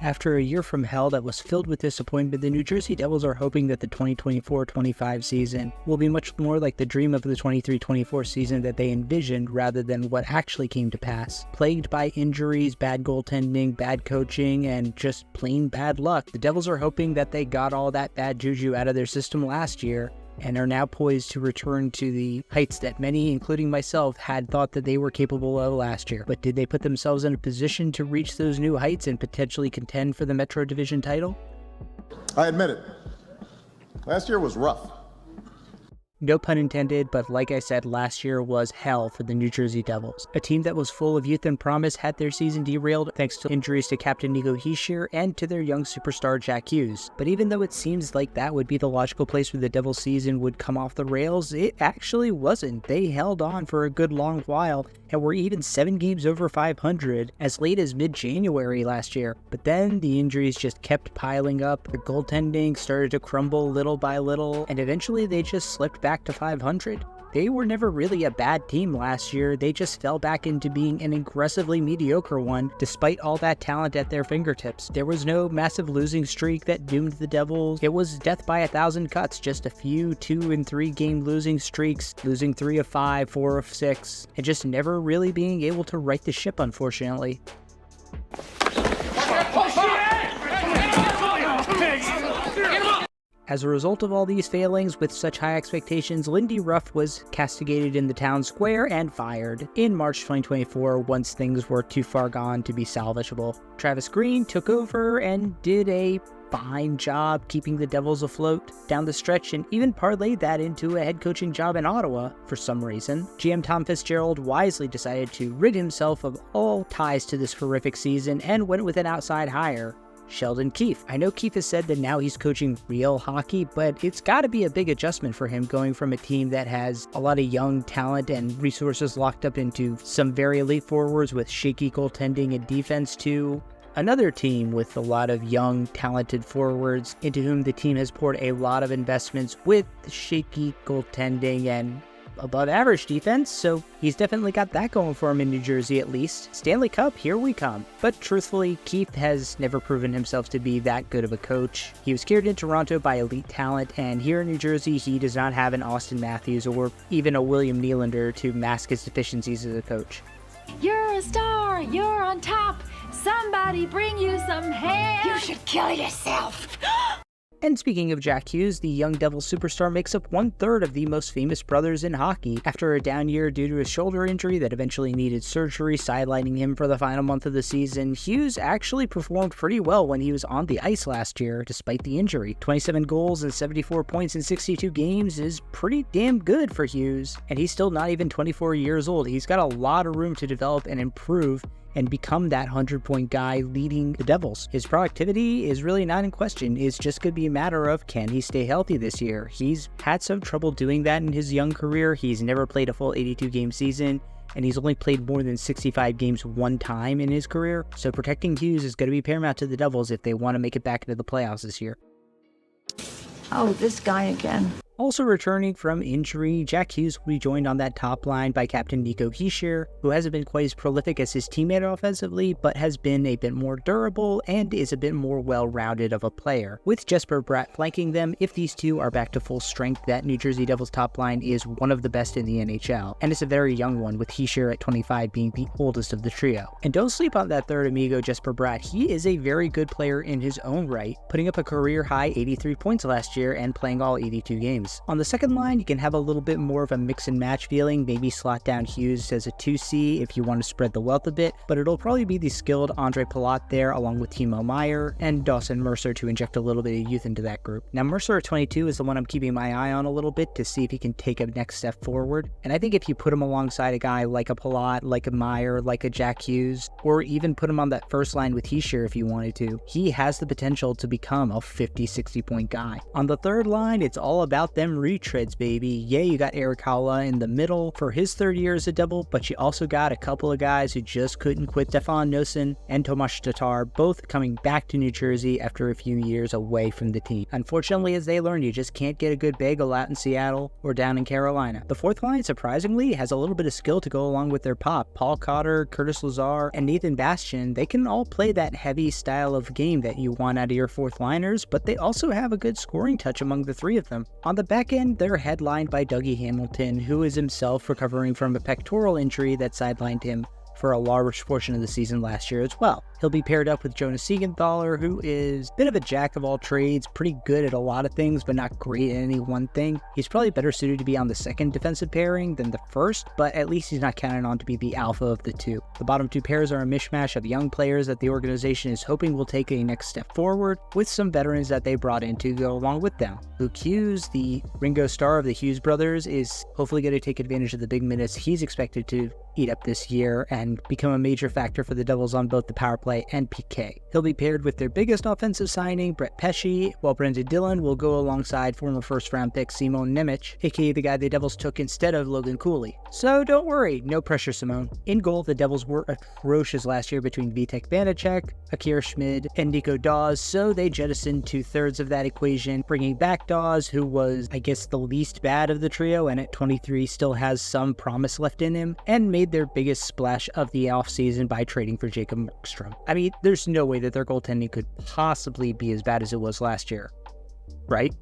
After a year from hell that was filled with disappointment, the New Jersey Devils are hoping that the 2024-25 season will be much more like the dream of the 23-24 season that they envisioned rather than what actually came to pass. Plagued by injuries, bad goaltending, bad coaching, and just plain bad luck, the Devils are hoping that they got all that bad juju out of their system last year and are now poised to return to the heights that many, including myself, had thought that they were capable of last year. But did they put themselves in a position to reach those new heights and potentially contend for the Metro Division title? I admit it. Last year was rough. No pun intended, but like I said, last year was hell for the New Jersey Devils. A team that was full of youth and promise had their season derailed thanks to injuries to Captain Nico Hischier and to their young superstar Jack Hughes. But even though it seems like that would be the logical place where the Devils season would come off the rails, it actually wasn't. They held on for a good long while and were even 7 games over 500 as late as mid-January last year. But then the injuries just kept piling up, the goaltending started to crumble little by little, and eventually they just slipped back to 500. They were never really a bad team last year, they just fell back into being an aggressively mediocre one despite all that talent at their fingertips. There was no massive losing streak that doomed the Devils. It was death by 1,000 cuts, just a few 2 and 3 game losing streaks, losing 3 of 5, 4 of 6, and just never really being able to right the ship, unfortunately. As a result of all these failings, with such high expectations, Lindy Ruff was castigated in the town square and fired in March 2024 once things were too far gone to be salvageable. Travis Green took over and did a fine job keeping the Devils afloat down the stretch and even parlayed that into a head coaching job in Ottawa for some reason. GM Tom Fitzgerald wisely decided to rid himself of all ties to this horrific season and went with an outside hire, Sheldon Keefe. I know Keefe has said that now he's coaching real hockey, but it's got to be a big adjustment for him going from a team that has a lot of young talent and resources locked up into some very elite forwards with shaky goaltending and defense to another team with a lot of young, talented forwards into whom the team has poured a lot of investments with shaky goaltending and above average defense, so he's definitely got that going for him in New Jersey at least. Stanley Cup, here we come. But truthfully, Keefe has never proven himself to be that good of a coach. He was carried in Toronto by elite talent, and here in New Jersey, he does not have an Austin Matthews or even a William Nylander to mask his deficiencies as a coach. You're a star, you're on top, somebody bring you some hair. You should kill yourself. And speaking of Jack Hughes, the young Devils superstar makes up 1/3 of the most famous brothers in hockey. After a down year due to a shoulder injury that eventually needed surgery, sidelining him for the final month of the season, Hughes actually performed pretty well when he was on the ice last year, despite the injury. 27 goals and 74 points in 62 games is pretty damn good for Hughes, and he's still not even 24 years old. He's got a lot of room to develop and improve and become that 100-point guy leading the Devils. His productivity is really not in question. It's just going to be a matter of, can he stay healthy this year? He's had some trouble doing that in his young career. He's never played a full 82-game season, and he's only played more than 65 games one time in his career. So protecting Hughes is going to be paramount to the Devils if they want to make it back into the playoffs this year. Oh, this guy again. Also returning from injury, Jack Hughes will be joined on that top line by Captain Nico Hischier, who hasn't been quite as prolific as his teammate offensively, but has been a bit more durable and is a bit more well-rounded of a player. With Jesper Bratt flanking them, if these two are back to full strength, that New Jersey Devils top line is one of the best in the NHL, and it's a very young one, with Hischier at 25 being the oldest of the trio. And don't sleep on that third amigo, Jesper Bratt. He is a very good player in his own right, putting up a career-high 83 points last year and playing all 82 games. On the second line, you can have a little bit more of a mix and match feeling, maybe slot down Hughes as a 2C if you want to spread the wealth a bit, but it'll probably be the skilled Andre Palat there along with Timo Meier and Dawson Mercer to inject a little bit of youth into that group. Now Mercer at 22 is the one I'm keeping my eye on a little bit to see if he can take a next step forward, and I think if you put him alongside a guy like a Palat, like a Meier, like a Jack Hughes, or even put him on that first line with Hischier if you wanted to, he has the potential to become a 50-60 point guy. On the third line, it's all about about them retreads, baby. Yeah, you got Eric Haula in the middle for his third year as a Devil, but you also got a couple of guys who just couldn't quit. Stefan Noesen and Tomas Tatar, both coming back to New Jersey after a few years away from the team. Unfortunately, as they learned, you just can't get a good bagel out in Seattle or down in Carolina. The fourth line, surprisingly, has a little bit of skill to go along with their pop. Paul Cotter, Curtis Lazar, and Nathan Bastian, they can all play that heavy style of game that you want out of your fourth liners, but they also have a good scoring touch among the three of them. On the back end, they're headlined by Dougie Hamilton, who is himself recovering from a pectoral injury that sidelined him for a large portion of the season last year as well. He'll be paired up with Jonas Siegenthaler, who is a bit of a jack of all trades, pretty good at a lot of things, but not great at any one thing. He's probably better suited to be on the second defensive pairing than the first, but at least he's not counted on to be the alpha of the two. The bottom two pairs are a mishmash of young players that the organization is hoping will take a next step forward, with some veterans that they brought in to go along with them. Luke Hughes, the Ringo Starr of the Hughes brothers, is hopefully going to take advantage of the big minutes he's expected to eat up this year and become a major factor for the Devils on both the power play and PK. He'll be paired with their biggest offensive signing, Brett Pesce, while Brendan Dillon will go alongside former first-round pick Simon Nemec, aka the guy the Devils took instead of Logan Cooley. So don't worry, no pressure, Simone. In goal, the Devils were atrocious last year between Vitek Vanacek, Akir Schmid, and Nico Dawes, so they jettisoned 2/3 of that equation, bringing back Dawes, who was, I guess, the least bad of the trio, and at 23 still has some promise left in him, and made their biggest splash of the offseason by trading for Jacob Markstrom. I mean, there's no way that their goaltending could possibly be as bad as it was last year, right?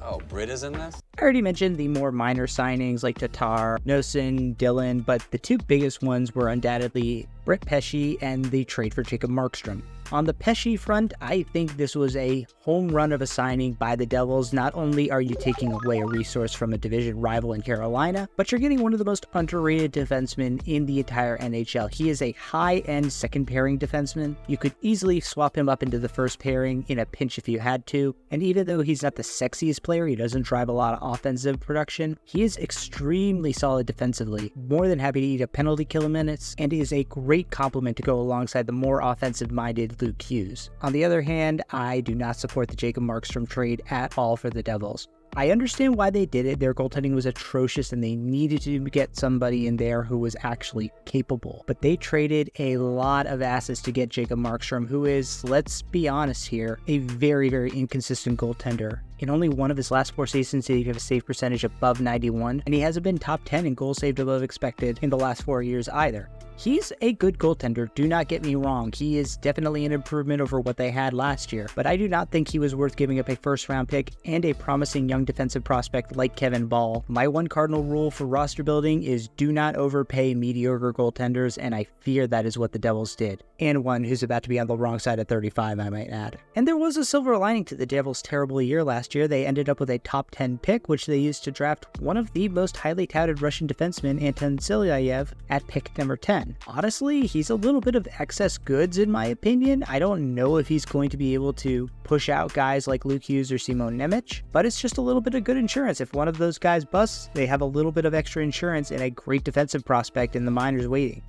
Oh, Britt is in this? I already mentioned the more minor signings like Tatar, Noesen, Dillon, but the two biggest ones were undoubtedly Brett Pesce and the trade for Jacob Markstrom. On the Pesce front, I think this was a home run of a signing by the Devils. Not only are you taking away a resource from a division rival in Carolina, but you're getting one of the most underrated defensemen in the entire NHL. He is a high-end second pairing defenseman. You could easily swap him up into the first pairing in a pinch if you had to, and even though he's not the sexiest player, he doesn't drive a lot of offensive production, he is extremely solid defensively, more than happy to eat up penalty kill minutes, and is a great complement to go alongside the more offensive-minded Luke Hughes. On the other hand, I do not support the Jacob Markstrom trade at all for the Devils. I understand why they did it. Their goaltending was atrocious and they needed to get somebody in there who was actually capable. But they traded a lot of assets to get Jacob Markstrom, who is, let's be honest here, a very, very inconsistent goaltender. In only one of his last 4 seasons did he have a save percentage above 91, and he hasn't been top 10 in goals saved above expected in the last 4 years either. He's a good goaltender, do not get me wrong. He is definitely an improvement over what they had last year, but I do not think he was worth giving up a first-round pick and a promising young defensive prospect like Kevin Ball. My one cardinal rule for roster building is do not overpay mediocre goaltenders, and I fear that is what the Devils did. And one who's about to be on the wrong side of 35, I might add. And there was a silver lining to the Devils' terrible year last year. They ended up with a top 10 pick, which they used to draft one of the most highly touted Russian defensemen, Anton Silyayev, at pick number 10. Honestly, he's a little bit of excess goods in my opinion. I don't know if he's going to be able to push out guys like Luke Hughes or Simon Nemec, but it's just a little bit of good insurance. If one of those guys busts, they have a little bit of extra insurance and a great defensive prospect in the minors waiting.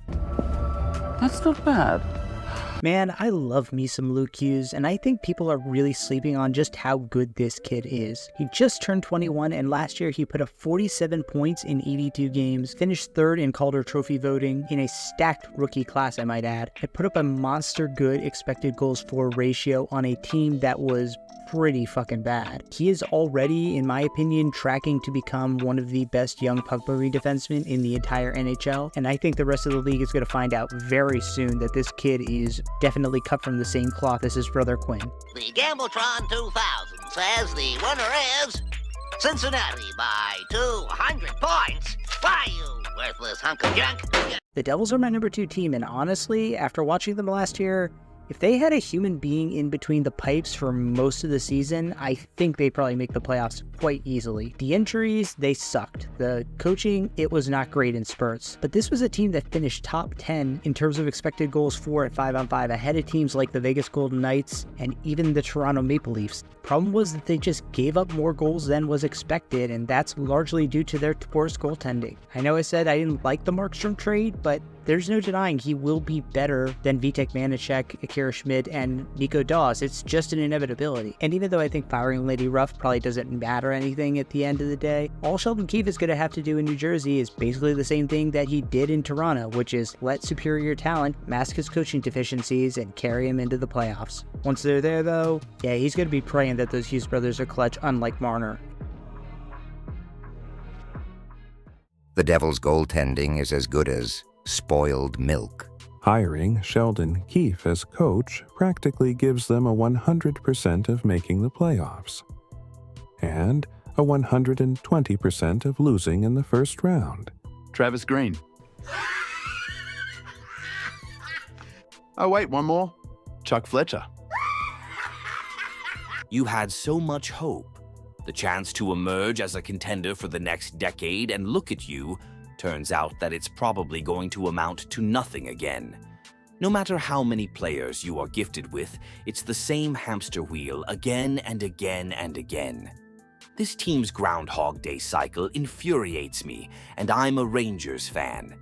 That's not bad. Man, I love me some Luke Hughes, and I think people are really sleeping on just how good this kid is. He just turned 21, and last year he put up 47 points in 82 games, finished 3rd in Calder Trophy voting in a stacked rookie class, I might add, and put up a monster good expected goals for ratio on a team that was pretty fucking bad. He is already, in my opinion, tracking to become one of the best young puck-moving defensemen in the entire NHL, and I think the rest of the league is going to find out very soon that this kid is definitely cut from the same cloth as his brother Quinn. The Gambletron 2000 says the winner is Cincinnati by 200 points. Why, you worthless hunk of junk? The Devils are my number 2 team, and honestly, after watching them last year, if they had a human being in between the pipes for most of the season, I think they'd probably make the playoffs quite easily. The injuries, they sucked. The coaching, it was not great in spurts. But this was a team that finished top 10 in terms of expected goals for at 5-on-5, ahead of teams like the Vegas Golden Knights and even the Toronto Maple Leafs. Problem was that they just gave up more goals than was expected, and that's largely due to their poor goaltending. I know I said I didn't like the Markstrom trade, but there's no denying he will be better than Vitek Vanacek, Akira Schmid, and Nico Dawes. It's just an inevitability. And even though I think firing Lindy Ruff probably doesn't matter anything at the end of the day, all Sheldon Keefe is going to have to do in New Jersey is basically the same thing that he did in Toronto, which is let superior talent mask his coaching deficiencies and carry him into the playoffs. Once they're there, though, yeah, he's going to be praying that those Hughes brothers are clutch, unlike Marner. The Devils' goaltending is as good as spoiled milk. Hiring Sheldon Keefe as coach practically gives them a 100% of making the playoffs and a 120% of losing in the first round. Travis Green. Oh wait, one more. Chuck Fletcher. You had so much hope. The chance to emerge as a contender for the next decade, and look at you. Turns out that it's probably going to amount to nothing again. No matter how many players you are gifted with, it's the same hamster wheel again and again and again. This team's Groundhog Day cycle infuriates me, and I'm a Rangers fan.